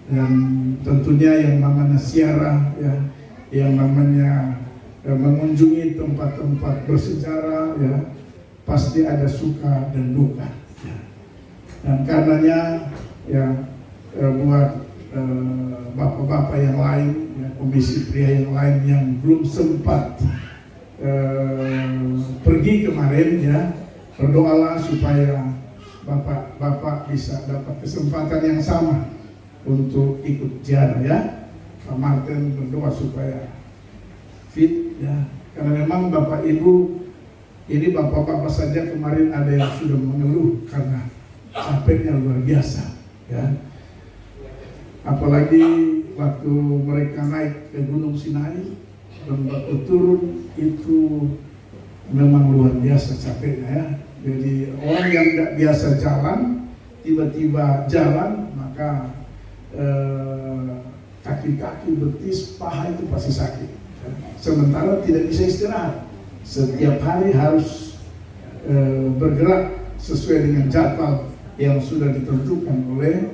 Dan tentunya yang namanya ziarah, ya, yang namanya mengunjungi tempat-tempat bersejarah, ya, pasti ada suka dan duka. Ya. Dan karenanya, ya, buat bapak-bapak yang lain, ya, komisi pria yang lain yang belum sempat pergi kemarin, ya, berdoalah supaya bapak-bapak bisa dapat kesempatan yang sama untuk ikut ziarah, ya. Pak Martin berdoa supaya fit, ya, karena memang bapak ibu ini bapak-bapak saja kemarin ada yang sudah mengeluh karena capeknya luar biasa, ya. Apalagi waktu mereka naik ke Gunung Sinai dan waktu turun itu memang luar biasa capeknya, ya. Jadi orang yang tidak biasa jalan tiba-tiba jalan, maka kaki-kaki, betis, paha itu pasti sakit. Sementara tidak bisa istirahat, setiap hari harus bergerak sesuai dengan jadwal yang sudah ditentukan oleh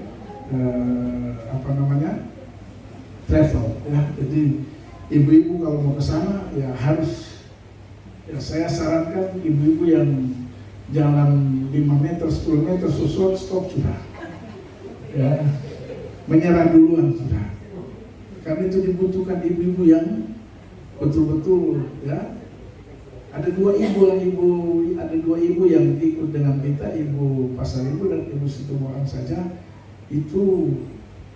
travel, ya. Jadi ibu-ibu kalau mau ke sana, ya harus, ya, saya sarankan ibu-ibu yang jalan 5 meter, 10 meter, stop sudah, ya, menyerah duluan sudah. Karena itu dibutuhkan ibu-ibu yang betul-betul, ya. Ada dua ibu yang ikut dengan kita, Ibu Pasaribu dan Ibu Situmorang saja itu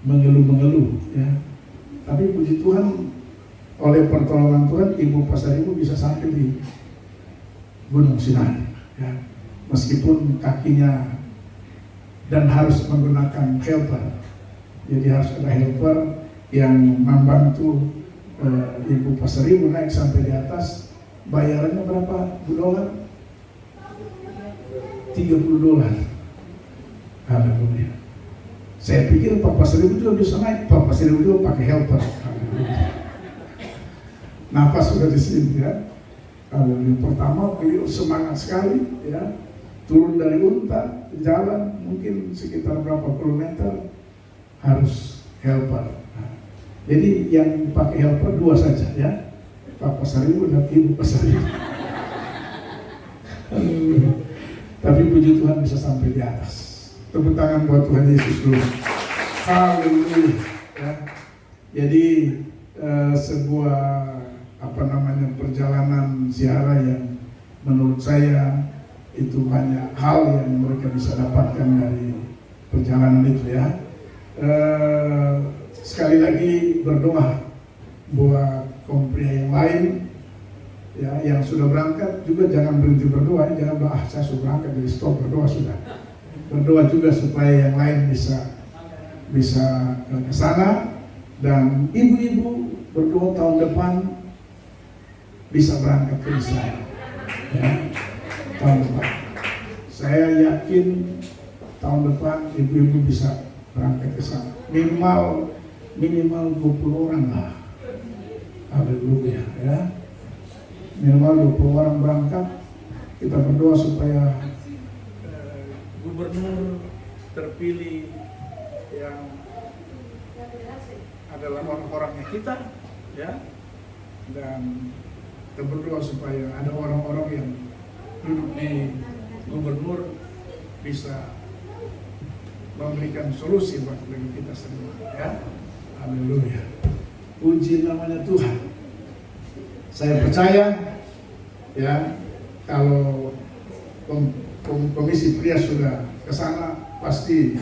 mengeluh, ya. Tapi puji Tuhan, oleh pertolongan Tuhan, Ibu Pasaribu bisa sampai di Gunung Sinai, ya. Meskipun kakinya dan harus menggunakan helper, jadi harus ada helper yang membantu Ibu Pasaribu naik sampai di atas. Bayarannya berapa $? $30. Haleluya. Saya pikir Pak Pasaribu juga bisa naik, Pak Pasaribu juga pakai helper. Nafas sudah di sini, ya. Haleluya. Pertama beliau semangat sekali, ya. Turun dari unta, jalan mungkin sekitar berapa kilometer harus helper. Nah, jadi yang pakai helper 2 saja, ya, Pak Pasaribu dan Ibu Pasaribu. Tapi puji Tuhan bisa sampai di atas. Tepuk tangan buat Tuhan Yesus dulu. Haleluya, ya. Jadi sebuah perjalanan ziarah yang menurut saya itu banyak hal yang mereka bisa dapatkan dari perjalanan itu, ya. Sekali lagi berdoa buat kaum pria yang lain, ya, yang sudah berangkat juga jangan berhenti berdoa, jangan bilang saya sudah berangkat jadi stop, berdoa sudah. Berdoa juga supaya yang lain bisa ke sana, dan ibu-ibu berdoa tahun depan bisa berangkat ke Israel, ya. Tahun depan saya yakin tahun depan ibu-ibu bisa berangkat ke sana, minimal 20 orang lah. Haleluya, ya. Minimal 20 orang berangkat. Kita berdoa supaya gubernur terpilih yang adalah orang-orangnya kita, ya. Dan kita berdoa supaya ada orang-orang yang duduk di gubernur bisa memberikan solusi buat kita semua, ya. Haleluya. Puji namanya Tuhan. Saya percaya, ya, kalau komisi pria sudah ke sana, pasti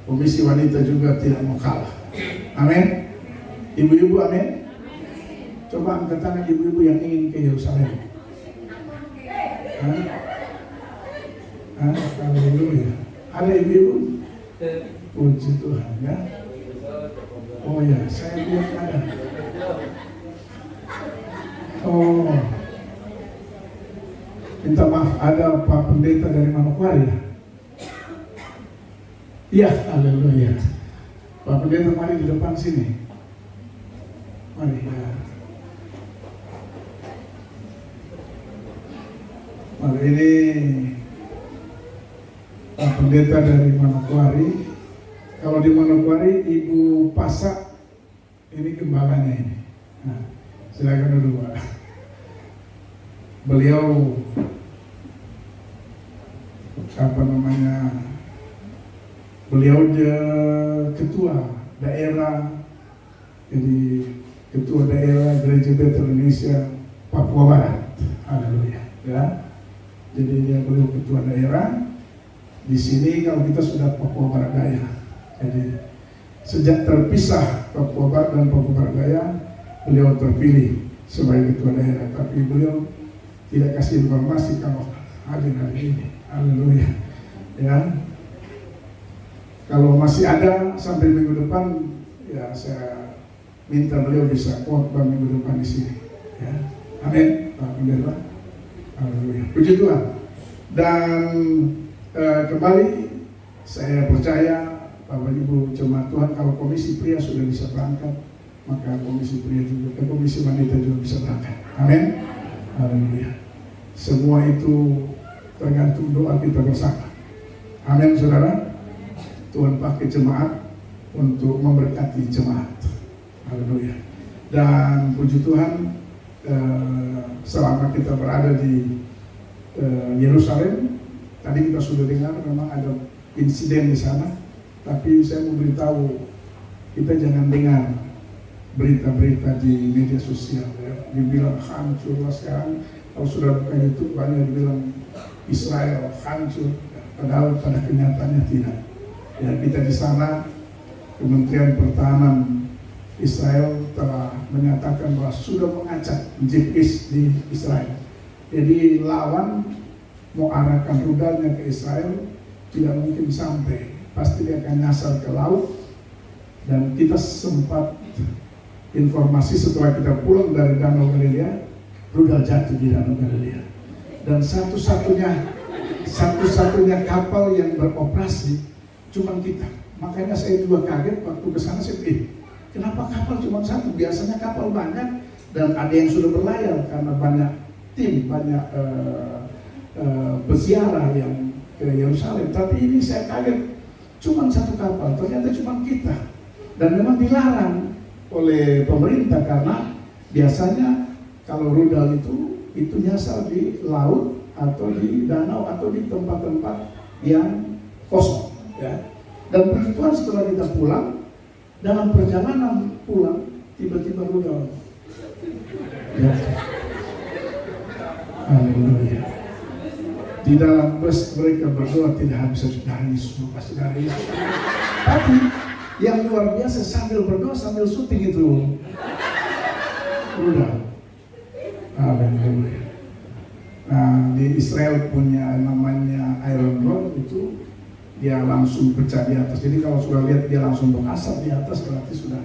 komisi wanita juga tidak mau kalah. Amin. Ibu-ibu, amin. Coba angkat tangan ibu-ibu yang ingin ke Yerusalem. Haleluya. Ada ibu-ibu? Puji Tuhan, ya. Oh ya, saya lihat ada. Oh, minta maaf, ada Pak Pendeta dari Manokwari, ya? Iya, haleluya. Pak Pendeta, mari di depan sini. Mari, ya. Mari, ini Pak Pendeta dari Manokwari. Kalau di Manokwari, Ibu Pasak, ini gembalanya ini. Nah, silakan dulu Pak. Beliau beliau ketua daerah, jadi ketua daerah Gereja Bethel Indonesia Papua Barat. Haleluya. Ya. Jadi beliau ketua daerah. Di sini kalau kita sudah Papua Barat Daya. Jadi sejak terpisah Papua Barat dan Papua Barat Daya, beliau terpilih sebagai ketua daerah. Tapi beliau tidak kasih informasi kalau hadir hari ini. Haleluya. Ya. Kalau masih ada sampai minggu depan, ya saya minta beliau bisa khotbah minggu depan di sini. Ya. Amin. Alhamdulillah. Haleluya. Puji Tuhan. Dan kembali saya percaya Bapak Ibu jemaat Tuhan, kalau komisi pria sudah bisa berangkat, maka komisi pria juga, komisi wanita juga bisa berangkat. Amin. Haleluya. Semua itu tergantung doa kita bersama. Amin, saudara. Tuhan pakai jemaat untuk memberkati jemaat. Haleluya. Dan puji Tuhan, selama kita berada di Yerusalem, tadi kita sudah dengar memang ada insiden di sana, tapi saya mau beritahu, kita jangan dengar berita-berita di media sosial ya, dibilang hancur lah sekarang. Kalau sudah buka YouTube banyak dibilang Israel hancur, padahal pada kenyataannya tidak. Ya, kita di sana, Kementerian Pertahanan Israel telah menyatakan bahwa sudah mengacak GPS di Israel. Jadi lawan mau arahkan rudalnya ke Israel tidak mungkin sampai, pasti dia akan nyasar ke laut. Dan kita sempat informasi setelah kita pulang dari Danau Galilea, rudal jatuh di Danau Galilea. Dan satu-satunya kapal yang beroperasi cuma kita. Makanya saya juga kaget waktu ke sana, saya kenapa kapal cuma satu? Biasanya kapal banyak dan ada yang sudah berlayar karena banyak tim, banyak peziarah yang ke Yerusalem. Tapi ini saya kaget, cuma satu kapal, ternyata cuma kita. Dan memang dilarang oleh pemerintah karena biasanya kalau rudal itu nyasar di laut atau di danau atau di tempat-tempat yang kosong. Ya. Dan puji Tuhan setelah kita pulang, dalam perjalanan pulang tiba-tiba rudal. Ya. Haleluya. Di dalam bus mereka berdoa tidak bisa dari Yesus, pasti dari Yesus. Tapi yang luar biasa sambil berdoa sambil syuting itu rudal. Haleluya. Nah, di Israel punya namanya Iron Dome itu dia langsung pecah di atas. Jadi kalau sudah lihat dia langsung berasap di atas berarti sudah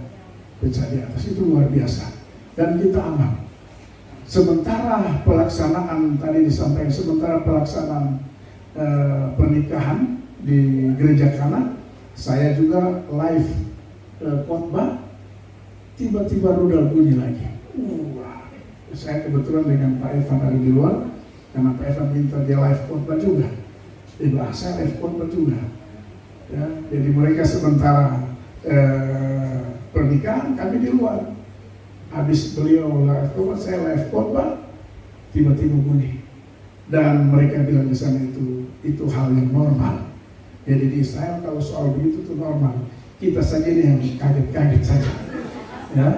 pecah di atas. Itu luar biasa. Dan kita aman. Sementara pelaksanaan tadi disampaikan, sementara pelaksanaan pernikahan di Gereja Kana, saya juga live khotbah, tiba-tiba rudal bunyi lagi. Saya kebetulan dengan Pak Evan ada di luar, karena Pak Evan minta dia live khotbah juga. Saya live khotbah juga. Ya, jadi mereka sementara pernikahan, kami di luar. Habis beliau live khotbah, saya live khotbah, tiba-tiba bunyi. Dan mereka bilang di sana itu hal yang normal. Jadi di Israel kalau soal begitu itu normal. Kita saja ini yang kaget-kaget saja. Ya.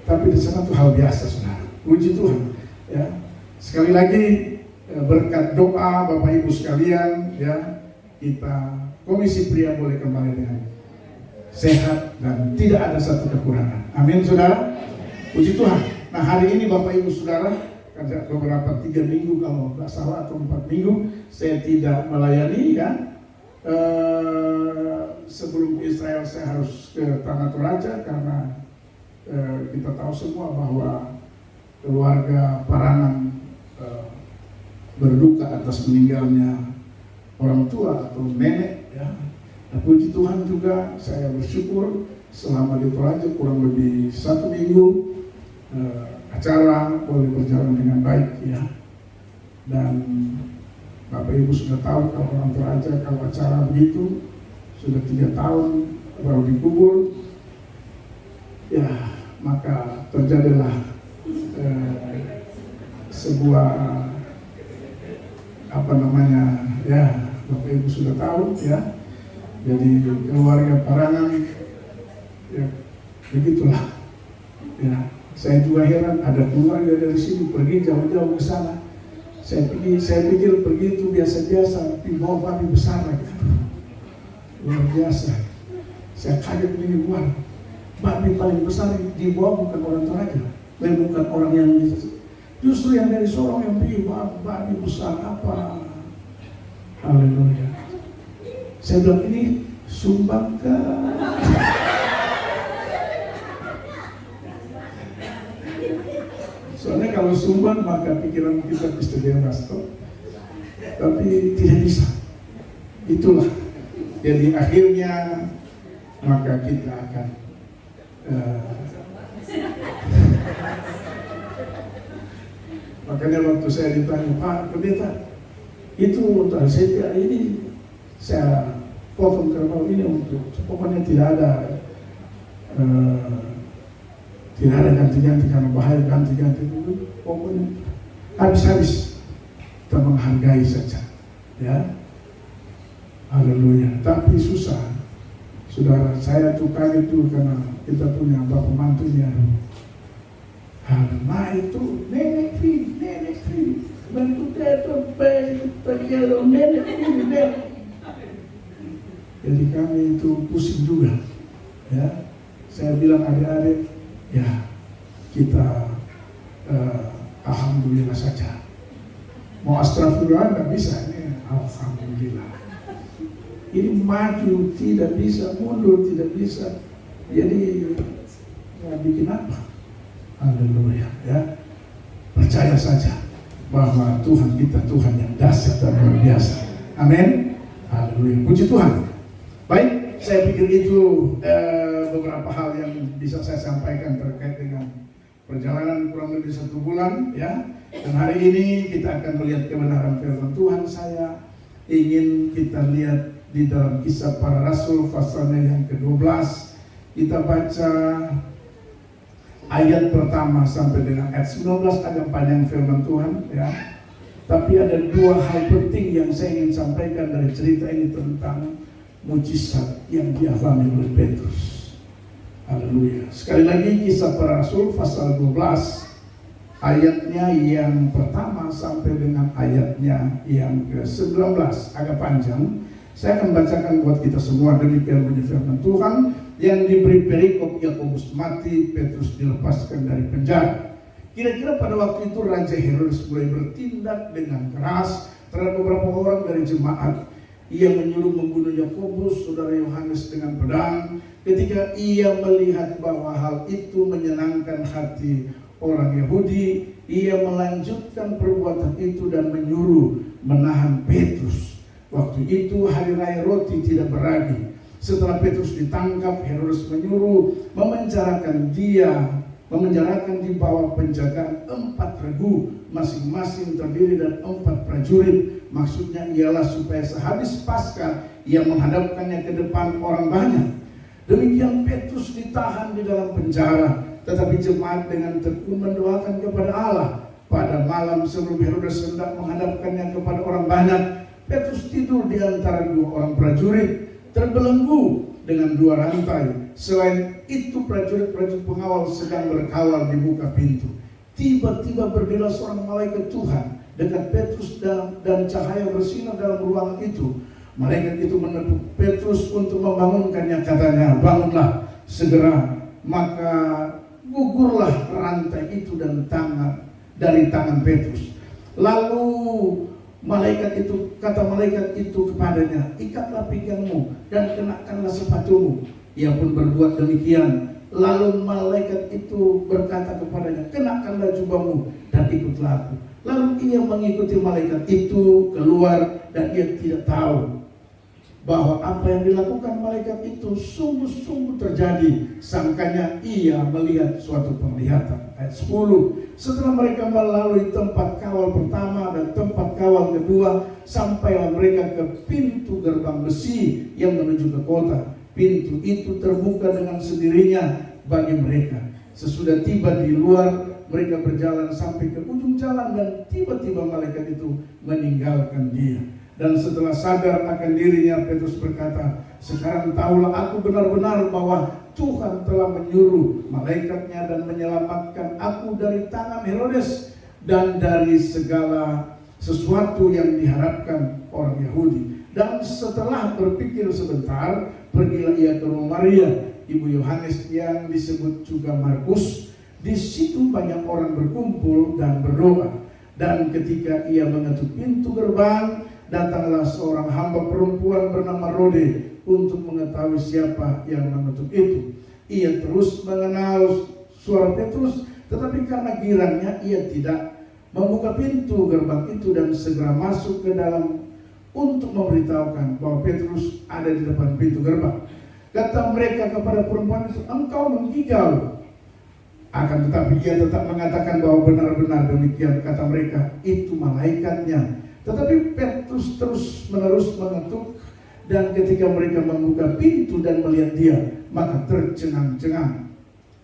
Tapi di sana itu hal biasa, saudara. Puji Tuhan. Ya. Sekali lagi berkat doa Bapak Ibu sekalian, ya, kita komisi pria boleh kembali dengan sehat dan tidak ada satu kekurangan. Amin, saudara. Puji Tuhan. Nah, hari ini Bapak Ibu Saudara, beberapa 3 minggu kalau nggak salah atau 4 minggu saya tidak melayani ya. Sebelum Israel saya harus ke Tanah Toraja karena kita tahu semua bahwa keluarga Parangan berduka atas meninggalnya orang tua atau nenek ya. Nah, puji Tuhan juga saya bersyukur selama di Toraja kurang lebih 1 minggu acara boleh berjalan dengan baik ya. Dan Bapak Ibu sudah tahu kalau orang Toraja kalau acara begitu sudah 3 tahun baru dikubur. Ya, maka terjadilah sebuah ya Bapak Ibu sudah tahu ya. Jadi keluarga Parangan ya begitulah. Ya, saya juga heran ada keluarga dari sini pergi jauh-jauh ke sana. Saya pikir pergi itu biasa-biasa, tapi bawa babi besar lagi. Luar biasa. Saya kaget ini luar. Babi paling besar dibawa bukan orang Toraja, bukan orang yang justru yang dari Sorong yang pergi babi besar apa? Haleluya. Saya bilang ini sumbang ke? Soalnya kalau sumbang maka pikiran kita bisa bebas, tapi tidak bisa. Itulah. Jadi akhirnya maka kita akan makanya waktu saya ditanya, Pak Pendeta, itu ini saya potong kerbau ini untuk pokoknya tidak ada ganti-ganti karena bahaya ganti-ganti itu, pokoknya habis-habis kita menghargai saja, ya. Haleluya. Tapi susah, saudara. Saya tuh kaget tuh karena kita punya bapak mantunya. Nah itu nenek fi, bantu teto pergi nenek fi. Jadi kami itu pusing juga, ya. Saya bilang adik-adik, ya kita alhamdulillah saja. Mau astagfirullah nggak bisa, ini alhamdulillah. Ini maju tidak bisa, mundur tidak bisa. Jadi ya bikin apa? Haleluya, ya. Percaya saja bahwa Tuhan kita Tuhan yang dahsyat dan luar biasa. Amin. Haleluya. Puji Tuhan. Baik, saya pikir itu beberapa hal yang bisa saya sampaikan terkait dengan perjalanan kurang lebih 1 bulan, ya. Dan hari ini kita akan melihat kebenaran firman Tuhan. Saya ingin kita lihat di dalam Kisah Para Rasul pasalnya yang ke-12. Kita baca ayat pertama sampai dengan ayat 19, agak panjang firman Tuhan, ya. Tapi ada 2 hal penting yang saya ingin sampaikan dari cerita ini tentang mujizat yang dialami oleh Petrus. Haleluya. Sekali lagi Kisah Para Rasul pasal 12 ayatnya yang pertama sampai dengan ayatnya yang ke-19, agak panjang. Saya akan bacakan buat kita semua. Demikian bunyi firman Tuhan. Yang diberi perikop, Yakobus mati, Petrus dilepaskan dari penjara. Kira-kira pada waktu itu Raja Herodes mulai bertindak dengan keras terhadap beberapa orang dari jemaat. Ia menyuruh membunuh Yakobus, saudara Yohanes, dengan pedang. Ketika ia melihat bahwa hal itu menyenangkan hati orang Yahudi, ia melanjutkan perbuatan itu dan menyuruh menahan Petrus. Waktu itu hari raya roti tidak beragi. Setelah Petrus ditangkap, Herodes menyuruh memenjarakan di bawah penjagaan 4 regu, masing-masing terdiri dari 4 prajurit. Maksudnya ialah supaya sehabis Paskah ia menghadapkannya ke depan orang banyak. Demikian Petrus ditahan di dalam penjara, tetapi jemaat dengan tekun mendoakan kepada Allah. Pada malam sebelum Herodes hendak menghadapkannya kepada orang banyak, Petrus tidur di antara 2 orang prajurit, terbelenggu dengan 2 rantai. Selain itu prajurit-prajurit pengawal sedang berkawal di muka pintu. Tiba-tiba berdirilah seorang malaikat Tuhan dekat Petrus dan cahaya bersinar dalam ruangan itu. Malaikat itu menepuk Petrus untuk membangunkannya, katanya, bangunlah segera. Maka gugurlah rantai itu dan dari tangan Petrus. Lalu kata malaikat itu kepadanya, ikatlah pinggangmu dan kenakanlah sepatumu. Ia pun berbuat demikian. Lalu malaikat itu berkata kepadanya, kenakanlah jubahmu dan ikutlah aku. Lalu ia mengikuti malaikat itu keluar, dan ia tidak tahu bahwa apa yang dilakukan malaikat itu sungguh-sungguh terjadi. Sangkanya ia melihat suatu penglihatan. Ayat 10. Setelah mereka melalui tempat kawal pertama dan tempat kawal kedua, sampailah mereka ke pintu gerbang besi yang menuju ke kota. pintu itu terbuka dengan sendirinya bagi mereka. Sesudah tiba di luar, mereka berjalan sampai ke ujung jalan dan tiba-tiba malaikat itu meninggalkan dia. Dan setelah sadar akan dirinya, Petrus berkata, sekarang tahulah aku benar-benar bahwa Tuhan telah menyuruh malaikatnya dan menyelamatkan aku dari tangan Herodes dan dari segala sesuatu yang diharapkan orang Yahudi. Dan setelah berpikir sebentar, pergilah ia ke rumah Maria, ibu Yohanes yang disebut juga Markus. Di situ banyak orang berkumpul dan berdoa. Dan ketika ia mengetuk pintu gerbang, datanglah seorang hamba perempuan bernama Rode untuk mengetahui siapa yang mengetuk itu. Ia terus mengenal suara Petrus, tetapi karena girangnya ia tidak membuka pintu gerbang itu dan segera masuk ke dalam untuk memberitahukan bahwa Petrus ada di depan pintu gerbang. Kata mereka kepada perempuan itu, engkau menggigau. Akan tetapi dia tetap mengatakan bahwa benar-benar demikian kata mereka, itu malaikatnya. Tetapi Petrus terus-menerus mengetuk, dan ketika mereka membuka pintu dan melihat dia, maka tercengang-cengang.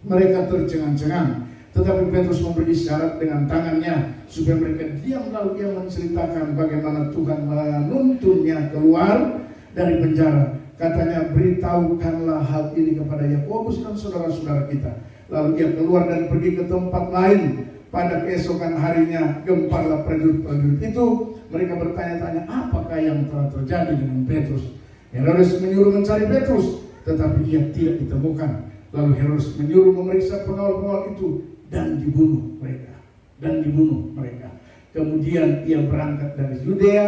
Mereka tercengang-cengang. Tetapi Petrus memberi isyarat dengan tangannya supaya mereka diam, lalu ia menceritakan bagaimana Tuhan menuntunnya keluar dari penjara. Katanya, beritahukanlah hal ini kepada Yakobus dan saudara-saudara kita. Lalu ia keluar dan pergi ke tempat lain. Pada keesokan harinya gemparlah prajurit-prajurit itu. Mereka bertanya-tanya apakah yang telah terjadi dengan Petrus. Herodes menyuruh mencari Petrus, tetapi dia tidak ditemukan. Lalu Herodes menyuruh memeriksa pengawal-pengawal itu dan dibunuh mereka. Kemudian ia berangkat dari Yudea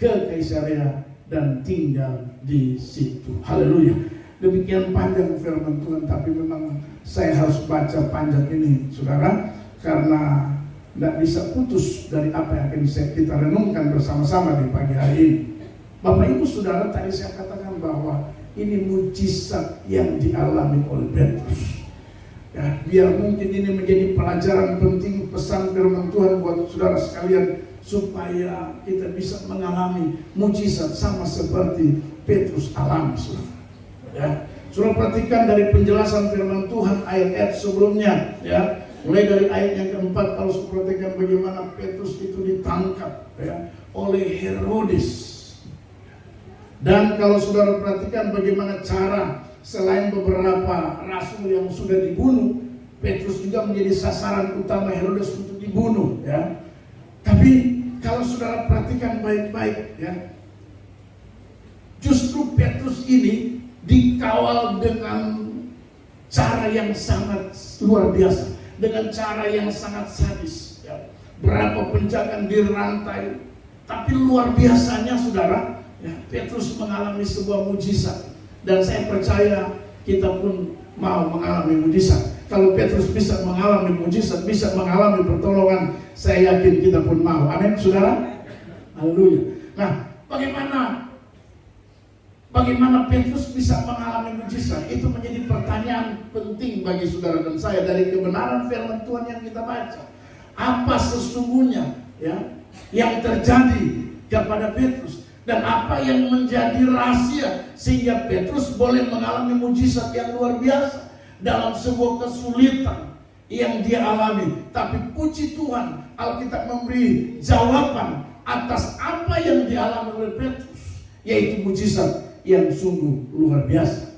ke Kaisarea dan tinggal di situ. Haleluya. Demikian panjang firman Tuhan, tapi memang saya harus baca panjang ini, saudara, karena tidak bisa putus dari apa yang akan kita renungkan bersama-sama di pagi hari ini. Bapak Ibu Saudara, tadi saya katakan bahwa ini mujizat yang dialami oleh Petrus. Ya, biar mungkin ini menjadi pelajaran penting, pesan firman Tuhan buat saudara sekalian, supaya kita bisa mengalami mujizat sama seperti Petrus alami, saudara. Ya, saudara perhatikan dari penjelasan firman Tuhan ayat-ayat sebelumnya, ya. Mulai dari ayat yang keempat, kalau saudara perhatikan bagaimana Petrus itu ditangkap, ya, oleh Herodes. Dan kalau saudara perhatikan bagaimana cara, selain beberapa rasul yang sudah dibunuh, Petrus juga menjadi sasaran utama Herodes untuk dibunuh, ya. Tapi kalau saudara perhatikan baik-baik, ya, justru Petrus ini dikawal dengan cara yang sangat luar biasa, dengan cara yang sangat sadis, ya. Berapa penjagaan dirantai, tapi luar biasanya saudara, ya, Petrus mengalami sebuah mujizat. Dan saya percaya kita pun mau mengalami mujizat. Kalau Petrus bisa mengalami mujizat, bisa mengalami pertolongan, saya yakin kita pun mau. Amin, saudara. Haleluya. Nah, bagaimana Petrus bisa mengalami mujizat? Itu menjadi pertanyaan penting bagi saudara dan saya dari kebenaran firman Tuhan yang kita baca. Apa sesungguhnya, ya, yang terjadi kepada Petrus? Dan apa yang menjadi rahasia sehingga Petrus boleh mengalami mujizat yang luar biasa dalam sebuah kesulitan yang dia alami. Tapi puji Tuhan, Alkitab memberi jawaban atas apa yang dialami oleh Petrus, yaitu mujizat yang sungguh luar biasa.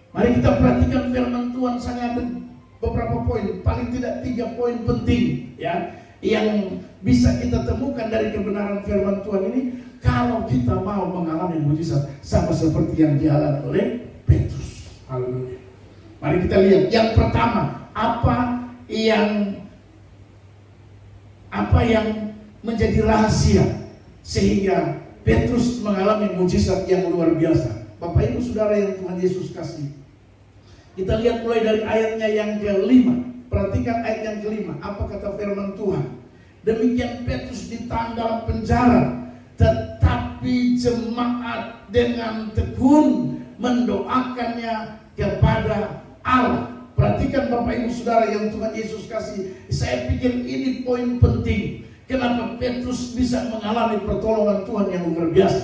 Mari kita perhatikan firman Tuhan. Saya ada beberapa poin, paling tidak 3 poin penting, ya, yang bisa kita temukan dari kebenaran firman Tuhan ini. Kalau kita mau mengalami mujizat sama seperti yang dialami oleh Petrus. Haleluya. Mari kita lihat. Yang pertama, apa yang menjadi rahasia sehingga Petrus mengalami mujizat yang luar biasa. Bapak Ibu Saudara yang Tuhan Yesus kasih, kita lihat mulai dari ayatnya yang ke-5. Perhatikan ayat yang ke-5. Apa kata firman Tuhan? Demikian Petrus ditahan dalam penjara, tetapi jemaat dengan tekun mendoakannya kepada Allah. Perhatikan Bapak Ibu Saudara yang Tuhan Yesus kasih. Saya pikir ini poin penting. Kenapa Petrus bisa mengalami pertolongan Tuhan yang luar biasa?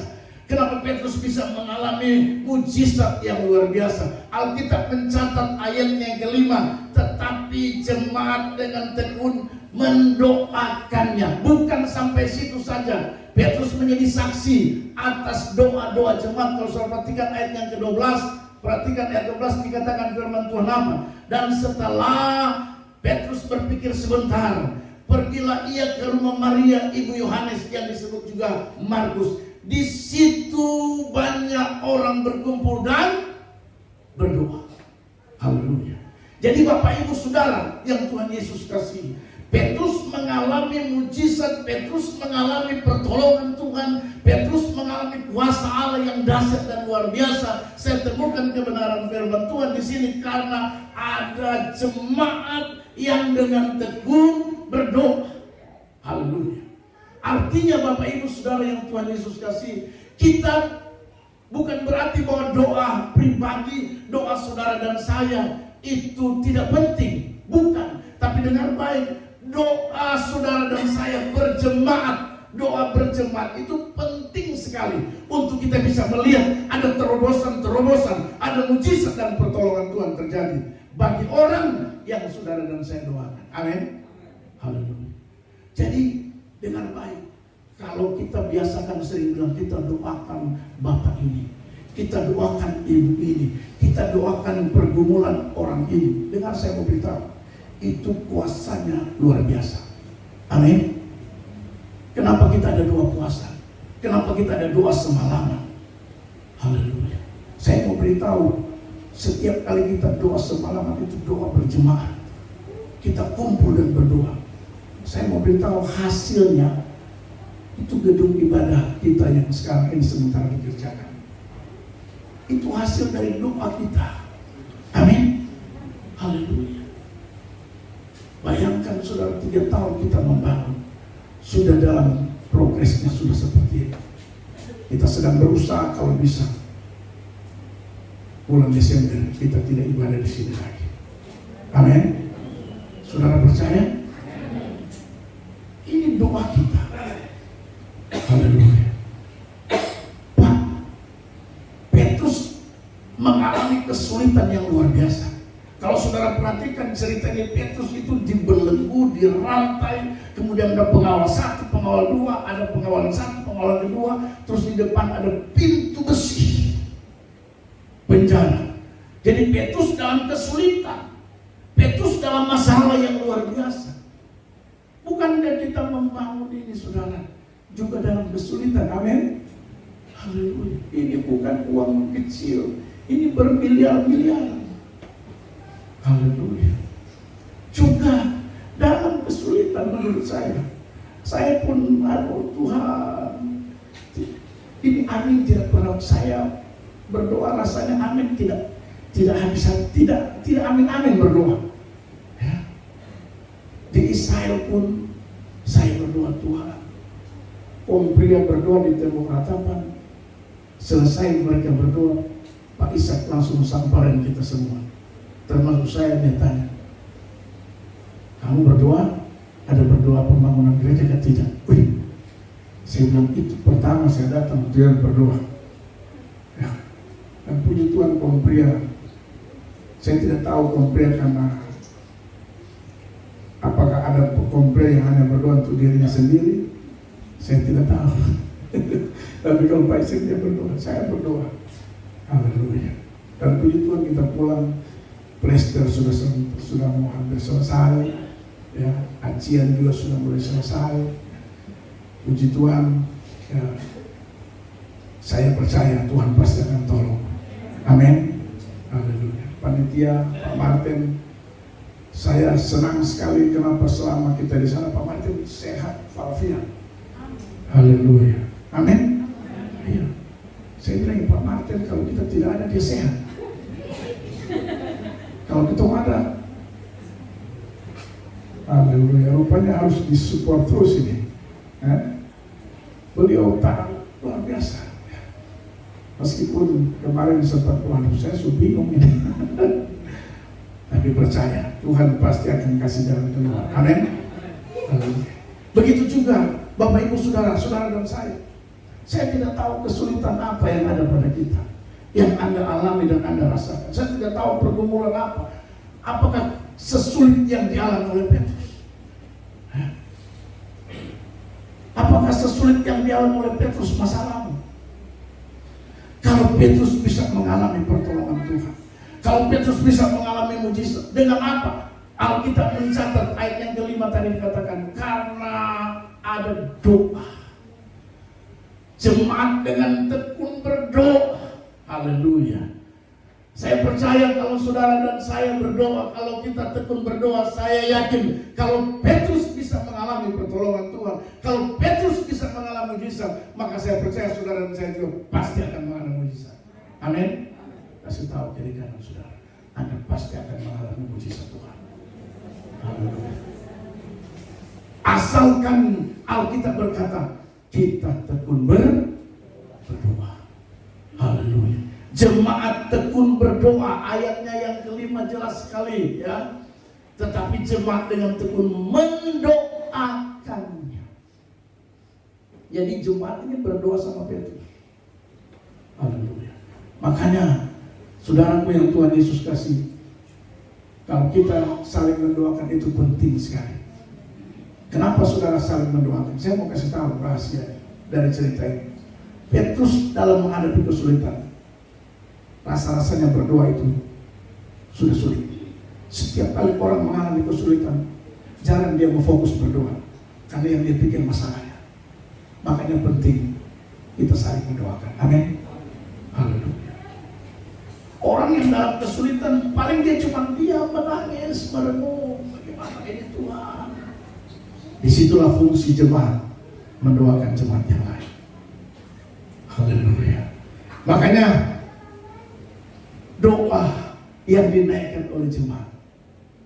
Kenapa Petrus bisa mengalami mujizat yang luar biasa? Alkitab mencatat ayatnya yang kelima, tetapi jemaat dengan tekun mendoakannya. Bukan sampai situ saja, Petrus menjadi saksi atas doa-doa jemaat. Kalau saudara perhatikan ayat yang ke-12, perhatikan ayat 12, dikatakan firman Tuhan apa? Dan setelah Petrus berpikir sebentar, pergilah ia ke rumah Maria ibu Yohanes yang disebut juga Markus. Di situ banyak orang berkumpul dan berdoa. Haleluya. Jadi Bapak Ibu Saudara yang Tuhan Yesus kasih, Petrus mengalami mujizat, Petrus mengalami pertolongan Tuhan, Petrus mengalami kuasa Allah yang dahsyat dan luar biasa. Saya temukan kebenaran firman Tuhan di sini karena ada jemaat yang dengan tekun berdoa. Haleluya. Artinya Bapak Ibu Saudara yang Tuhan Yesus kasih, kita bukan berarti bahwa doa pribadi, doa saudara dan saya itu tidak penting. Bukan. Tapi dengar baik, doa saudara dan saya berjemaat, doa berjemaat itu penting sekali untuk kita bisa melihat ada terobosan-terobosan, ada mujizat dan pertolongan Tuhan terjadi bagi orang yang saudara dan saya doakan. Amin. Haleluya. Jadi dengar baik, kalau kita biasakan sering bilang kita doakan bapak ini, kita doakan ibu ini, kita doakan pergumulan orang ini. Dengar, saya mau beritahu, itu kuasanya luar biasa. Amin. Kenapa kita ada doa puasa? Kenapa kita ada doa semalaman? Haleluya. Saya mau beritahu, setiap kali kita doa semalaman itu doa berjemaah. Kita kumpul dan berdoa. Saya mau beritahu hasilnya itu gedung ibadah kita yang sekarang ini sementara dikerjakan. Itu hasil dari doa kita. Amin. Haleluya. Bayangkan saudara, 3 tahun kita membangun, sudah dalam progresnya sudah seperti itu. Kita sedang berusaha kalau bisa bulan Desember kita tidak ibadah di sini lagi. Amin. Saudara percaya? Ini doa kita. Haleluya. Pak, Petrus mengalami kesulitan yang luar biasa. Kalau saudara perhatikan ceritanya, Petrus itu dibelenggu, dirantai, kemudian ada pengawal 1, pengawal 2, ada pengawalan 1, pengawalan 2, terus di depan ada pintu besi penjara. Jadi Petrus dalam kesulitan, Petrus dalam masalah yang luar biasa. Bukankah kita membangun ini saudara juga dalam kesulitan? Amin. Haleluya. Ini bukan uang kecil, ini bermiliar-miliar. Haleluya. Juga dalam kesulitan menurut saya pun aduh Tuhan, ini amin tidak pernah saya berdoa rasanya amin tidak habis, tidak amin berdoa. Ya. Di Israel pun saya berdoa, Tuhan, pria berdoa di tembok ratapan. Selesai mereka berdoa, Pak Ishak langsung samparin kita semua, termasuk saya. Dia tanya, kamu berdoa? Ada berdoa pembangunan gereja kan? Tidak. Wih, saya bilang itu pertama saya datang dia berdoa. Ya. Dan puji Tuhan kaum pria, saya tidak tahu kaum pria karena apakah ada kaum pria yang hanya berdoa untuk dirinya sendiri, saya tidak tahu. Tapi kalau Pak Ishak dia berdoa, saya berdoa. Haleluya. Dan puji Tuhan kita pulang, plester sudah mau hampir selesai, ya, acian juga sudah mulai selesai. Puji Tuhan, ya, saya percaya Tuhan pasti akan tolong. Amin. Haleluya. Panitia Pak Martin, saya senang sekali kenapa selama kita di sana Pak Martin sehat walafiat. Haleluya. Amin. Iya. Saya bilang Pak Martin kalau kita tidak ada dia sehat. Kalau kita ada, haleluya, rupanya harus disupport terus ini. Beliau tak luar biasa. Meskipun kemarin sempat waduh saya bingung ini. Tapi percaya Tuhan pasti akan kasih jalan keluar. Amin. Begitu juga Bapak Ibu Saudara dan saya. Saya tidak tahu kesulitan apa yang ada pada kita, yang Anda alami dan Anda rasakan. Saya tidak tahu pergumulan apa. Apakah sesulit yang dialami oleh Petrus? Apakah sesulit yang dialami oleh Petrus masalahmu? Kalau Petrus bisa mengalami pertolongan Tuhan, kalau Petrus bisa mengalami mujizat, dengan apa? Alkitab mencatat ayat yang kelima tadi dikatakan, karena ada doa. Jemaat dengan tekun berdoa. Haleluya. Saya percaya kalau saudara dan saya berdoa, kalau kita tekun berdoa, saya yakin kalau Petrus bisa mengalami pertolongan Tuhan, kalau Petrus bisa mengalami mujizat, maka saya percaya saudara dan saya juga pasti akan mengalami mujizat. Amin. Kasih tahu kiri kanan saudara, Anda pasti akan mengalami mujizat Tuhan. Haleluya. Asalkan Alkitab berkata kita tekun berdoa. Haleluya. Jemaat tekun berdoa, ayatnya yang kelima jelas sekali ya. Tetapi jemaat dengan tekun mendoakannya. Jadi jemaat ini berdoa sama Petrus. Haleluya. Makanya saudaraku yang Tuhan Yesus kasih, kalau kita saling mendoakan itu penting sekali. Kenapa saudara saling mendoakan? Saya mau kasih tahu rahasia dari cerita ini. Petrus dalam menghadapi kesulitan, rasa-rasanya berdoa itu sudah sulit. Setiap kali orang mengalami kesulitan, jarang dia mau fokus berdoa, karena yang dia pikir masalahnya. Makanya penting kita saling mendoakan. Amin. Haleluya. Orang yang dalam kesulitan, paling dia cuma diam, menangis, merenung, bagaimana ini Tuhan. Disitulah fungsi jemaat, mendoakan jemaat yang lain. Haleluya. Makanya doa yang dinaikkan oleh jemaat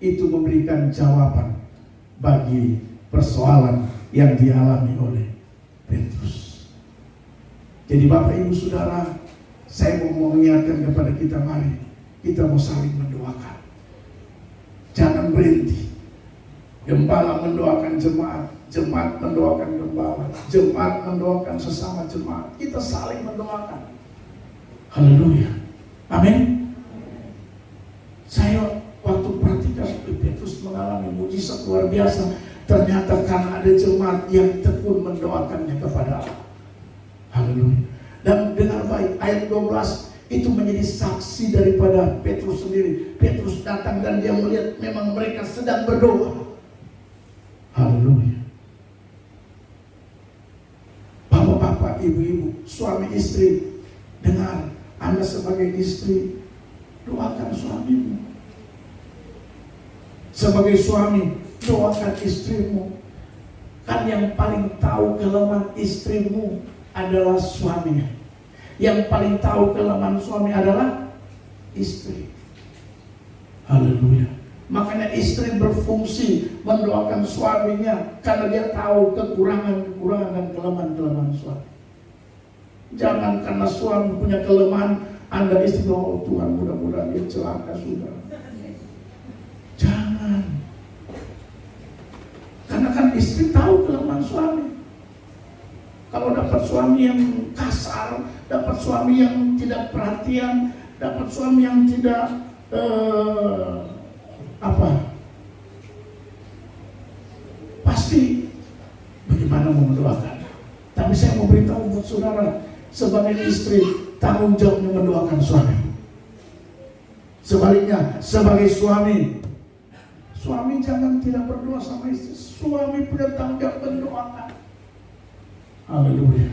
itu memberikan jawaban bagi persoalan yang dialami oleh Petrus. Jadi Bapak Ibu Saudara, saya mau mengingatkan kepada kita, mari kita mau saling mendoakan. Jangan berhenti. Gembala mendoakan jemaat, jemaat mendoakan gembala, jemaat mendoakan sesama jemaat. Kita saling mendoakan. Haleluya. Amin. Saya waktu perhatikan Petrus mengalami mujizat luar biasa. Ternyata karena ada jemaat yang tekun mendoakannya kepada Allah. Haleluya. Dan dengar baik, ayat 12 itu menjadi saksi daripada Petrus sendiri. Petrus datang dan dia melihat memang mereka sedang berdoa. Haleluya. Bapak-bapak, ibu-ibu, suami istri, dengar, Anda sebagai istri, doakan suamimu. Sebagai suami, doakan istrimu. Kan yang paling tahu kelemahan istrimu adalah suaminya. Yang paling tahu kelemahan suami adalah istri. Haleluya. Makanya istri berfungsi mendoakan suaminya karena dia tahu kekurangan-kekurangan dan kelemahan-kelemahan suami. Jangan karena suami punya kelemahan, Anda istri, oh Tuhan mudah-mudahan dia celaka sudah. Jangan. Karena kan istri tahu kelemahan suami. Kalau dapat suami yang kasar, dapat suami yang tidak perhatian, dapat suami yang tidak pasti bagaimana mau mendoakan. Tapi saya mau beritahu buat saudara, sebagai istri tanggung jawabnya mendoakan suami. Sebaliknya sebagai suami jangan tidak berdoa sama istri. Suami punya tanggung jawab mendoakan. Haleluya.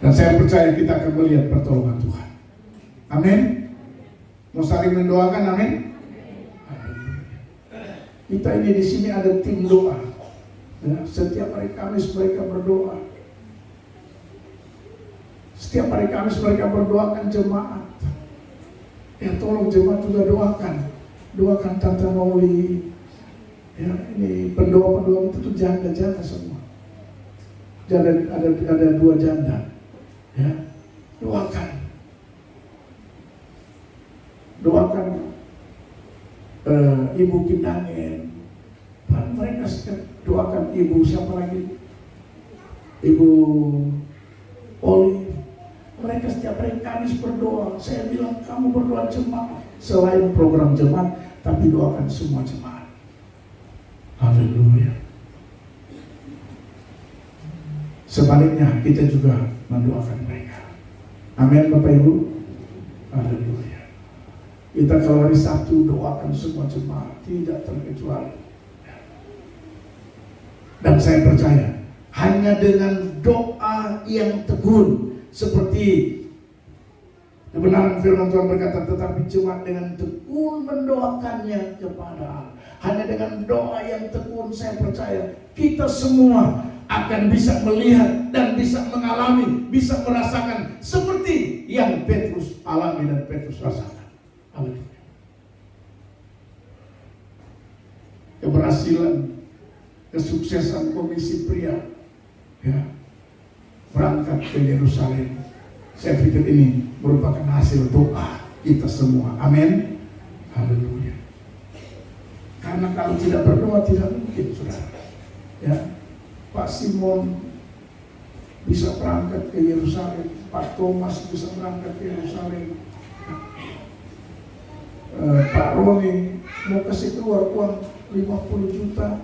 Dan saya percaya kita akan melihat pertolongan Tuhan. Amin. Mau saling mendoakan, amin. Kita ini di sini ada tim doa. Ya, setiap hari Kamis mereka berdoa. Setiap hari Kamis mereka berdoakan jemaat. Ya tolong jemaat juga doakan Tante Mauli. Ya ini pendoa-pendoa itu tuh janda-janda semua. Ada 2 janda. Ya doakan Ibu Kinangin. Mereka doakan ibu siapa lagi? Ibu Oli, mereka setiap hari Kamis berdoa. Saya bilang, kamu berdoa jemaat, selain program jemaat, tapi doakan semua jemaat. Haleluya. Sebaliknya kita juga mendoakan mereka. Amin Bapak Ibu. Haleluya. Kita kalau hari Sabtu doakan semua jemaat, tidak terkecuali. Dan saya percaya hanya dengan doa yang tekun, seperti kebenaran firman Tuhan berkata, tetapi cuma dengan tekun mendoakannya kepada Allah. Hanya dengan doa yang tekun, saya percaya kita semua akan bisa melihat dan bisa mengalami, bisa merasakan seperti yang Petrus alami dan Petrus rasakan. Amin. Keberhasilan, kesuksesan komisi pria, ya, berangkat ke Yerusalem, saya pikir ini merupakan hasil doa kita semua. Amin. Haleluya. Karena kalau tidak berdoa tidak mungkin, saudara. Ya, Pak Simon bisa berangkat ke Yerusalem, Pak Thomas bisa berangkat ke Yerusalem, Pak Roni mau kasih keluar uang 50 juta,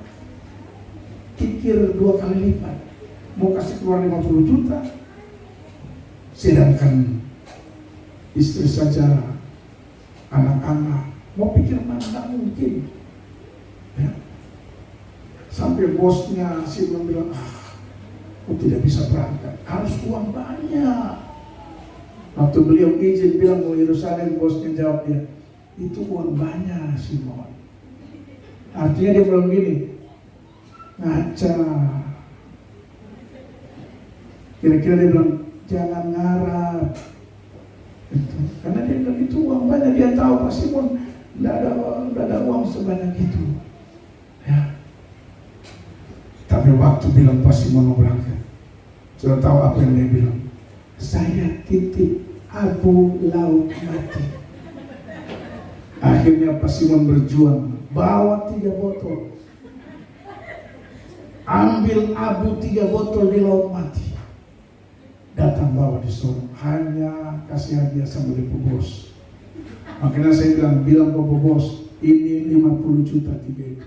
pikir 2 kali lipat, mau kasih keluar 50 juta, sedangkan istri saja, anak-anak, mau pikir mana, tidak mungkin. Ya. Sampai bosnya Simon bilang, kok tidak bisa berangkat, harus uang banyak. Waktu beliau izin bilang mau Yerusalem, bosnya jawab dia, itu uang banyak Simon. Artinya dia bilang gini, ngaca. Kira-kira dia bilang, jangan ngarap. Gitu. Karena dia bilang itu uang banyak, dia tahu Pak Simon tidak ada uang sebanyak itu. Ya. Tapi waktu bilang Pak Simon mau berangkat, sudah tahu apa yang dia bilang? Saya titip abu laut mati. Akhirnya Pak Simon berjuang, bawa 3 botol, ambil abu 3 botol di laut mati, datang bawa di sono, hanya kasih hadiah sama Ibu Bos. Makanya saya bilang ke Ibu Bos, ini 50 juta 3 itu.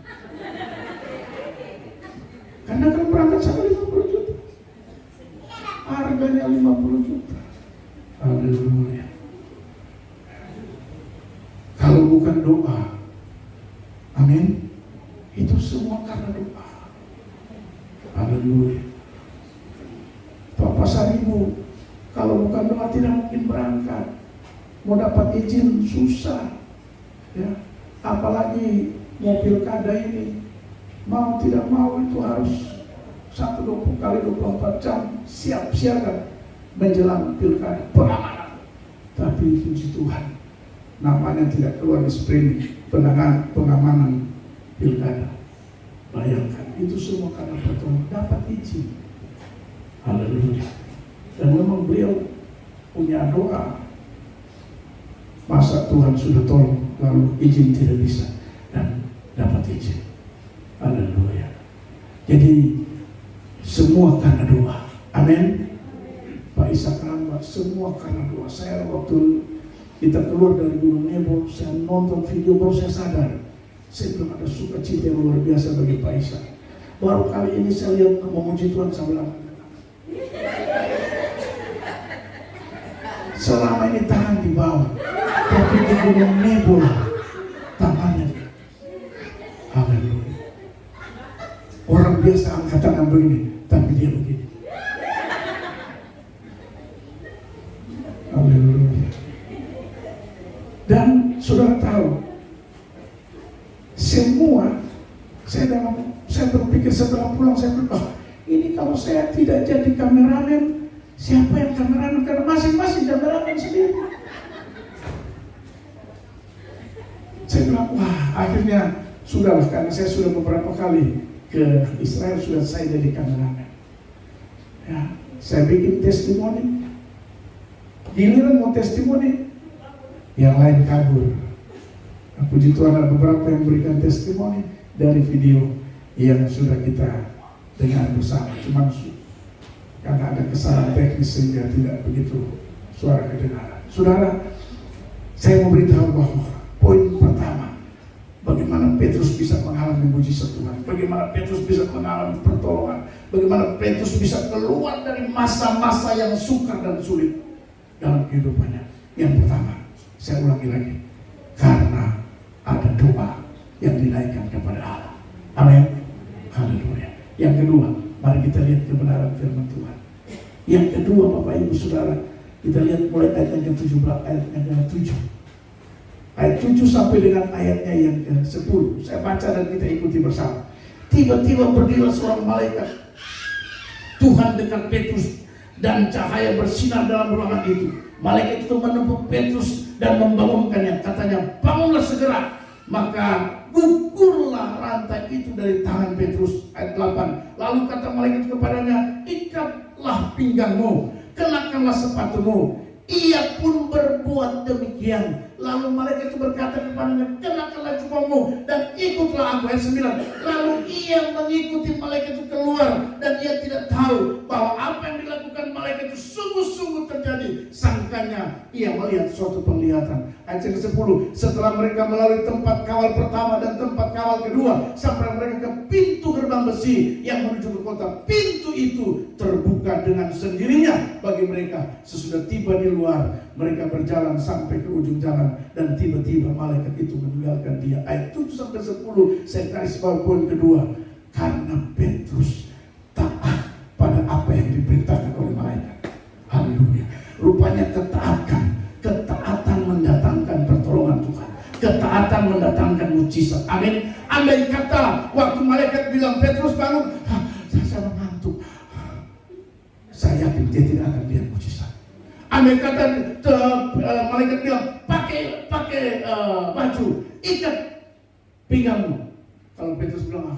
Karena kan berangkat sama 50 juta, harganya 50 juta. Haleluya. Kalau bukan doa, amin, itu semua karena doa. Haleluya. Bapak Saribu, kalau bukan doa tidak mungkin berangkat. Mau dapat izin susah, ya. Apalagi mau pilkada ini, mau tidak mau itu harus 120 kali 24 jam siap siaga menjelang pilkada, pengamanan. Tapi puji Tuhan, namanya tidak keluar di sprint pengamanan pilkada. Bayangkan, itu semua karena pertolongan, dapat izin. Haleluya. Dan memang beliau punya doa. Masa Tuhan sudah tolong lalu izin tidak bisa, dan dapat izin. Haleluya. Jadi semua karena doa. Amin. Pak Ishak Ramba, semua karena doa. Saya waktu kita keluar dari Gunung Nebo, saya nonton video baru saya sadar, saya bilang ada sukacita yang luar biasa bagi Pak Ishak. Baru kali ini saya lihat memuji Tuhan sambil angkat. Selama ini tangan di bawah, tapi di Gunung Nebo tangannya. Haleluya. Orang biasa angkat tangan begini, tapi dia begini. Haleluya. Dan saudara tahu, semua saya berpikir setelah pulang, saya berpikir, ini kalau saya tidak jadi kameramen, siapa yang kameramen? Karena masing-masing kameramen sendiri. Saya bilang, wah, akhirnya sudahlah, karena saya sudah beberapa kali ke Israel, sudah saya jadi kameramen. Ya, saya bikin testimoni. Giliran mau testimoni, yang lain kabur. Nah, puji Tuhan, ada beberapa yang memberikan testimoni dari video yang sudah kita dengar bersama. Cuman karena ada kesalahan teknis sehingga tidak begitu suara kedengaran. Saudara, saya mau beritahu bahwa poin pertama, bagaimana Petrus bisa mengalami mujizat Tuhan, bagaimana Petrus bisa mengalami pertolongan, bagaimana Petrus bisa keluar dari masa-masa yang sukar dan sulit dalam kehidupannya. Yang pertama, saya ulangi lagi, karena ada doa yang dinaikkan kepada Allah. Amin. Haleluya. Yang kedua, mari kita lihat kebenaran firman Tuhan. Yang kedua, Bapak Ibu Saudara, kita lihat mulai ayat yang ke-17, ayat yang ke-7. Ayat 7 sampai dengan ayatnya yang ke-10. Saya baca dan kita ikuti bersama. Tiba-tiba berdirilah seorang malaikat Tuhan dekat Petrus, dan cahaya bersinar dalam ruangan itu. Malaikat itu menepuk Petrus dan membangunkannya. Katanya, bangunlah segera. Maka gugurlah rantai itu dari tangan Petrus. Ayat 8. Lalu kata malaikat kepadanya, ikatlah pinggangmu, kenakanlah sepatumu. Ia pun berbuat demikian. Lalu malaikat itu berkata kepadanya, kenakanlah jubahmu dan ikutlah aku. Ayat 9. Lalu ia mengikuti malaikat itu keluar, dan ia tidak tahu bahwa apa yang dilakukan malaikat itu sungguh-sungguh terjadi. Sangkanya ia melihat suatu penglihatan. Ayat ke-10. Setelah mereka melalui tempat kawal pertama dan tempat kawal kedua, sampai mereka ke pintu gerbang besi yang menuju ke kota. Pintu itu terbuka dengan sendirinya bagi mereka. Sesudah tiba di luar, mereka berjalan sampai ke ujung jalan, dan tiba-tiba malaikat itu meninggalkan dia. Ayat 7 sampai 10 saya garis bawah poin kedua. Karena Petrus taat pada apa yang diperintahkan oleh malaikat. Haleluya. Rupanya ketaatan mendatangkan pertolongan Tuhan. Ketaatan mendatangkan mujizat. Amin. Andai kata waktu malaikat bilang, Petrus bangun, saya mengantuk, saya yakin dia tidak akan lihat mujizat. Andai kata malaikat bilang, pakai baju, ikat pinggangmu. Kalau Petrus bilang,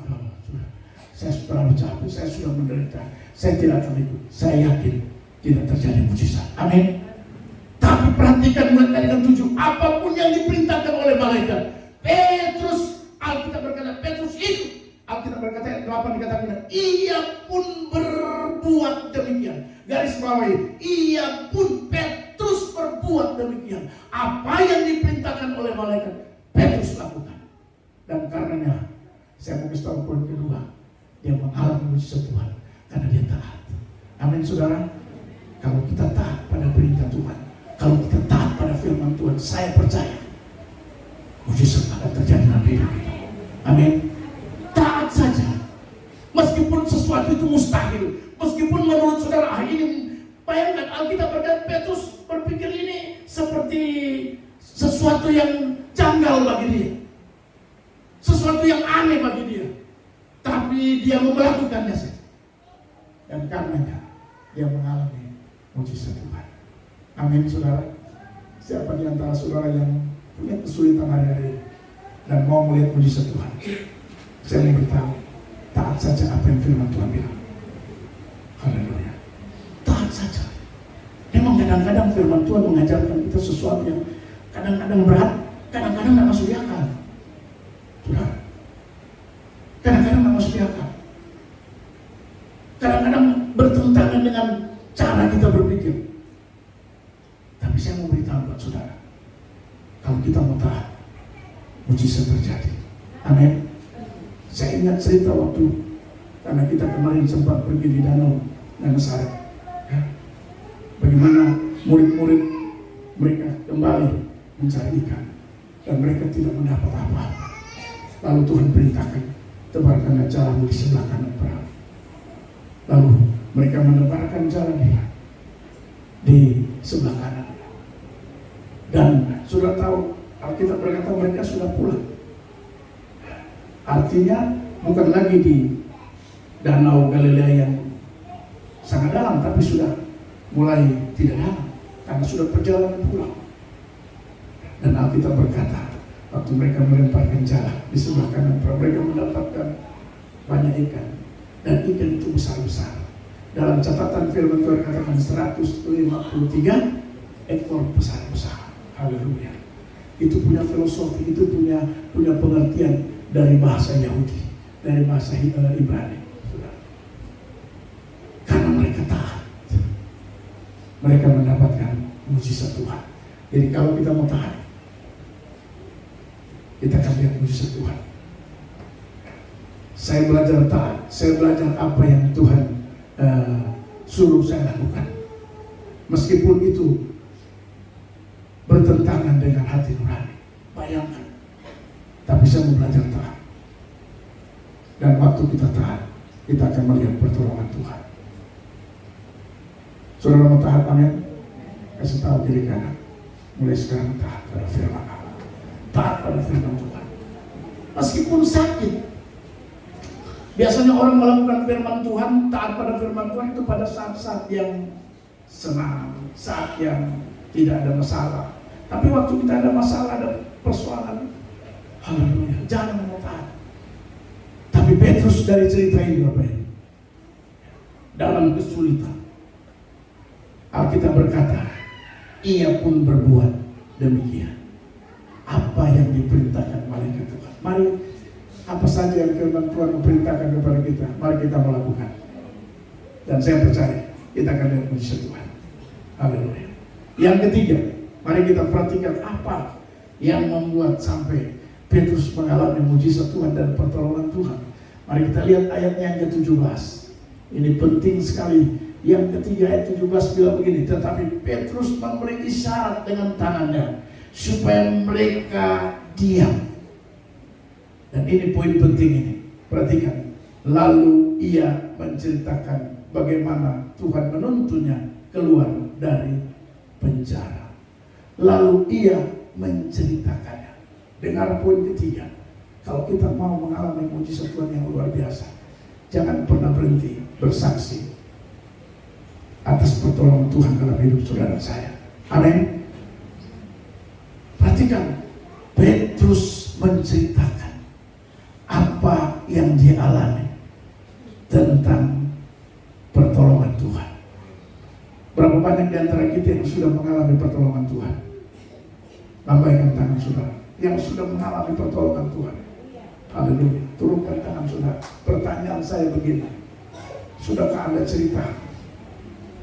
saya sudah capek, saya sudah menderita, saya tidak akan ikut. Saya yakin tidak terjadi mujizat. Amin. Tapi perhatikan mulai dari ayat 7, apapun yang diperintahkan oleh malaikat, Petrus, Alkitab berkata, Petrus ikut. Alkitab berkata ayat 8 dikatakan, ia pun berbuat demikian. Garis bawahi, ia pun Petrus berbuat demikian. Apa yang diperintahkan oleh malaikat, Petrus lakukan. Dan karenanya, saya mau kasih tahu poin kedua, dia mengalami mujizat Tuhan karena dia taat. Amin, saudara. Kalau kita taat pada perintah Tuhan, kalau kita taat pada firman Tuhan, saya percaya mujizat akan terjadi dalam hidup kita. Amin. Taat saja. Meskipun sesuatu itu mustahil, meskipun menurut saudara ini, bayangkan Alkitab berkata Petrus berpikir ini seperti sesuatu yang janggal bagi dia, sesuatu yang aneh bagi dia, tapi dia mau melakukannya saja. Dan karenanya dia mengalami mujizat Tuhan. Amin, saudara. Siapa di antara saudara yang punya kesulitan hari-hari ini dan mau melihat mujizat Tuhan, saya mau beritahu, taat saja apa yang firman Tuhan bilang. Haleluya. Taat saja. Memang kadang-kadang firman Tuhan mengajarkan kita sesuatu yang kadang-kadang berat, kadang-kadang tidak masuk di akal. Saudara, kadang-kadang tidak masuk di akal. Kadang-kadang bertentangan dengan cara kita berpikir. Tapi saya mau beritahu buat saudara, kalau kita mau taat, mujizat terjadi. Amin. Saya ingat cerita waktu, karena kita kemarin sempat pergi di danau Nagasari, ya, bagaimana murid-murid mereka kembali mencari ikan dan mereka tidak mendapat apa-apa. Lalu Tuhan perintahkan, tebarkanlah jalamu di sebelah kanan perahu. Lalu mereka menebarkan jalan di sebelah kanan. Dan sudah tahu, Alkitab berkata mereka sudah pulang. Artinya bukan lagi di danau Galilea yang sangat dalam, tapi sudah mulai tidak dalam karena sudah perjalanan pulang. Dan Alkitab berkata, waktu mereka melemparkan jala di sebelah kanan, mereka mendapatkan banyak ikan, dan ikan itu besar-besar. Dalam catatan firman Tuhan katakan 153 ekor besar-besar. Haleluya. Itu punya filosofi, itu punya pengertian dari bahasa Yahudi, dari bahasa Ibrani. Karena mereka taat. mereka mendapatkan mujizat Tuhan. Jadi kalau kita mau tahan, kita akan lihat mujizat Tuhan. Saya belajar taat, saya belajar apa yang Tuhan suruh saya lakukan, meskipun itu bertentangan dengan hati nurani. Bayangkan, tapi saya mau belajar taat. Dan waktu kita taat, kita akan melihat pertolongan Tuhan. Saudara mau taat, amin? Kasih tahu diri kanan, mulai sekarang taat pada firman Allah, taat pada firman Tuhan, meskipun sakit. Biasanya orang melakukan firman Tuhan, taat pada firman Tuhan itu pada saat-saat yang senang, saat yang tidak ada masalah. Tapi waktu kita ada masalah, ada persoalan, haleluya, jangan mau taat. Tapi Petrus dari cerita ini Bapak ini, dalam kesulitan, Alkitab berkata, ia pun berbuat demikian. Apa yang diperintahkan malaikat Tuhan. Mari, apa saja yang firman Tuhan memperintahkan kepada kita, mari kita melakukan. Dan saya percaya kita akan lihat mujizat Tuhan. Haleluya. Yang ketiga, mari kita perhatikan apa yang membuat sampai Petrus mengalami mujizat Tuhan dan pertolongan Tuhan. Mari kita lihat ayatnya yang ke-17. Ini penting sekali. Yang ketiga ayat 17 bilang begini, tetapi Petrus memberi isyarat dengan tangannya supaya mereka diam. Dan ini poin penting ini. Perhatikan. Lalu ia menceritakan bagaimana Tuhan menuntunnya keluar dari penjara. Lalu ia menceritakannya. Dengar poin ketiga. Kalau kita mau mengalami mujizat Tuhan yang luar biasa, jangan pernah berhenti bersaksi atas pertolongan Tuhan dalam hidup saudara saya. Amin. Perhatikan, Petrus menceritakan apa yang dia alami tentang pertolongan Tuhan. Berapa banyak di antara kita yang sudah mengalami pertolongan Tuhan? Lambaikan tangan saudara yang sudah mengalami pertolongan Tuhan. Haleluya. Turunkan tangan saudara. Pertanyaan saya begini, sudahkah Anda cerita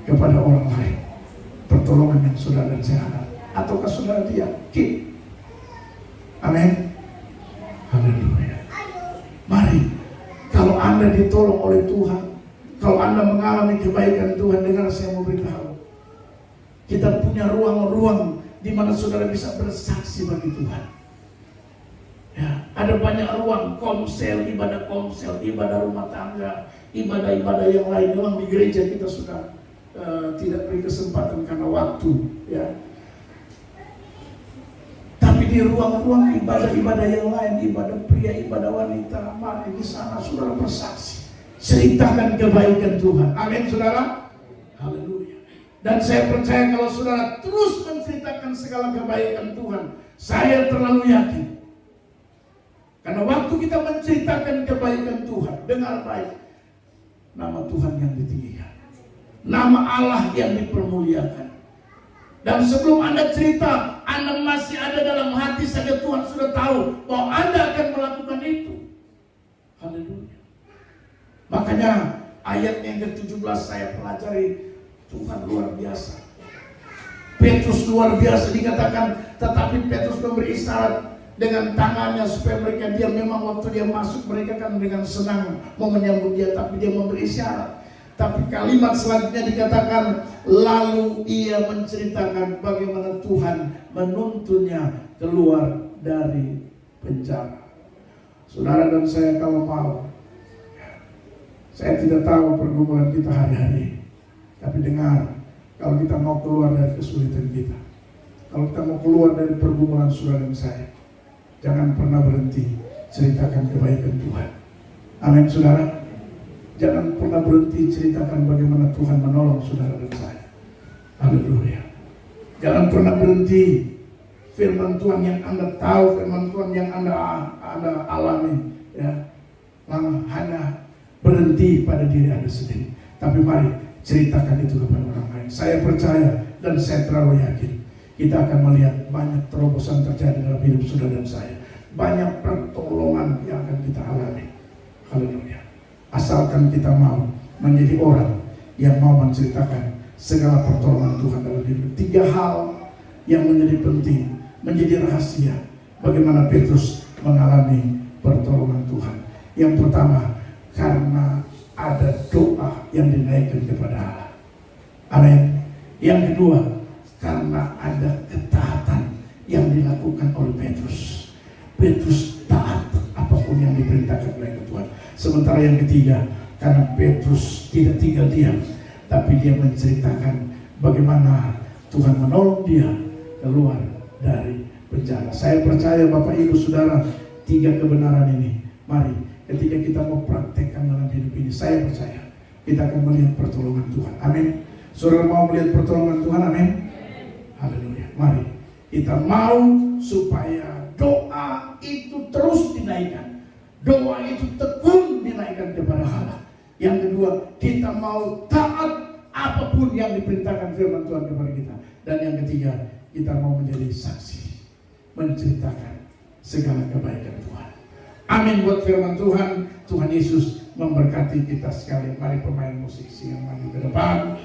kepada orang lain pertolongan yang saudara dan saya alami? Ataukah saudara diam? Keep. Amin. Haleluya. Mari, kalau Anda ditolong oleh Tuhan, kalau Anda mengalami kebaikan Tuhan, dengar saya mau beritahu, kita punya ruang-ruang di mana saudara bisa bersaksi bagi Tuhan. Ya, ada banyak ruang, komsel, ibadah rumah tangga, ibadah-ibadah yang lain. Memang di gereja kita sudah tidak beri kesempatan karena waktu, ya. Tapi di ruang-ruang ibadah-ibadah yang lain, ibadah pria, ibadah wanita, mari di sana saudara bersaksi, ceritakan kebaikan Tuhan. Amin, saudara. Haleluya. Dan saya percaya kalau saudara terus menceritakan segala kebaikan Tuhan, saya terlalu yakin. Karena waktu kita menceritakan kebaikan Tuhan, dengar baik, nama Tuhan yang ditinggikan, nama Allah yang dipermuliakan. Dan sebelum Anda cerita, Anda masih ada dalam hati saja, Tuhan sudah tahu bahwa Anda akan melakukan itu. Haleluya. Makanya ayat yang ke-17 saya pelajari, Tuhan luar biasa. Petrus luar biasa dikatakan, tetapi Petrus memberi isyarat dengan tangannya supaya mereka diam. Memang waktu dia masuk mereka kan dengan senang mau menyambut dia, tapi dia memberi isyarat. Tapi kalimat selanjutnya dikatakan, lalu ia menceritakan bagaimana Tuhan menuntunnya keluar dari penjara. Saudara dan saya kalau mau, saya tidak tahu pergumulan kita hari-hari, tapi dengar, kalau kita mau keluar dari kesulitan kita, kalau kita mau keluar dari pergumulan saudara dan saya, jangan pernah berhenti ceritakan kebaikan Tuhan. Amin, saudara. Jangan pernah berhenti ceritakan bagaimana Tuhan menolong saudara dan saya. Haleluya. Jangan pernah berhenti firman Tuhan yang Anda tahu, firman Tuhan yang Anda alami, ya. Hanya berhenti pada diri Anda sendiri. Tapi mari ceritakan itu kepada orang lain. Saya percaya dan saya terlalu yakin kita akan melihat banyak terobosan terjadi dalam hidup saudara dan saya. Banyak pertolongan yang akan kita alami. Haleluya. Asalkan kita mau menjadi orang yang mau menceritakan segala pertolongan Tuhan dalam hidup. 3 hal yang menjadi penting, menjadi rahasia bagaimana Petrus mengalami pertolongan Tuhan. Yang pertama, karena ada doa yang dinaikkan kepada Allah. Amin. Yang kedua, karena ada ketaatan yang dilakukan oleh Petrus. Petrus taat apapun yang diperintahkan oleh Tuhan. Sementara yang ketiga, karena Petrus tidak tinggal diam, tapi dia menceritakan bagaimana Tuhan menolong dia keluar dari penjara. Saya percaya Bapak Ibu Saudara, 3 kebenaran ini, mari ketika kita mau praktekkan dalam hidup ini, saya percaya kita akan melihat pertolongan Tuhan. Amin. Saudara mau melihat pertolongan Tuhan? Amin. Haleluya. Mari kita mau supaya doa itu terus dinaikkan, doa itu tekun dinaikkan kepada Allah. Yang kedua, kita mau taat apapun yang diperintahkan firman Tuhan kepada kita. Dan yang ketiga, kita mau menjadi saksi, menceritakan segala kebaikan Tuhan. Amin buat firman Tuhan. Tuhan Yesus memberkati kita sekalian. Mari pemain musik siang maju ke depan.